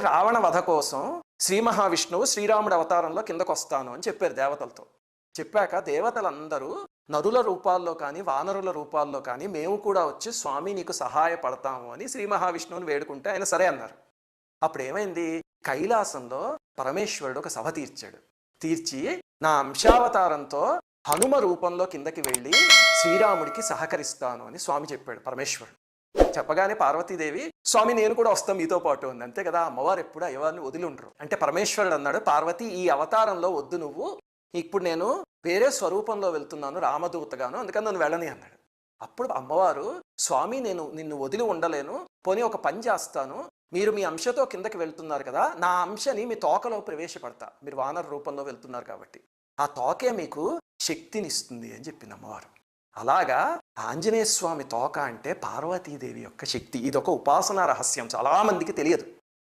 రావణ వధ కోసం శ్రీ మహావిష్ణువు శ్రీరాముడి అవతారంలో కిందకు వస్తాను అని చెప్పారు దేవతలతో. చెప్పాక దేవతలందరూ నరుల రూపాల్లో కానీ వానరుల రూపాల్లో కానీ మేము కూడా వచ్చి స్వామి నీకు సహాయపడతాము అని శ్రీ మహావిష్ణువుని వేడుకుంటే ఆయన సరే అన్నారు. అప్పుడు ఏమైంది, కైలాసంలో పరమేశ్వరుడు ఒక సభ తీర్చాడు. తీర్చి నా అంశావతారంతో హనుమ రూపంలో కిందకి వెళ్ళి శ్రీరాముడికి సహకరిస్తాను అని స్వామి చెప్పాడు పరమేశ్వరుడు. చెప్పగానే పార్వతీదేవి స్వామి నేను కూడా వస్తాం మీతో పాటు ఉంది. అంతే కదా, అమ్మవారు ఎప్పుడు అయ్యవారిని వదిలి ఉండరు. అంటే పరమేశ్వరుడు అన్నాడు, పార్వతి ఈ అవతారంలో వద్దు, నువ్వు ఇప్పుడు నేను వేరే స్వరూపంలో వెళ్తున్నాను రామదూతగాను, అందుకని నన్ను వెళ్ళని అన్నాడు. అప్పుడు అమ్మవారు స్వామి నేను నిన్ను వదిలి ఉండలేను, పోనీ ఒక పని చేస్తాను, మీరు మీ అంశతో కిందకి వెళ్తున్నారు కదా, నా అంశని మీ తోకలో ప్రవేశపెడతా, మీరు వానర రూపంలో వెళ్తున్నారు కాబట్టి ఆ తోకే మీకు శక్తినిస్తుంది అని చెప్పింది అమ్మవారు. అలాగా ఆంజనేయ స్వామి తోక అంటే పార్వతీదేవి యొక్క శక్తి. ఇదొక ఉపాసనా రహస్యం, చాలా మందికి తెలియదు.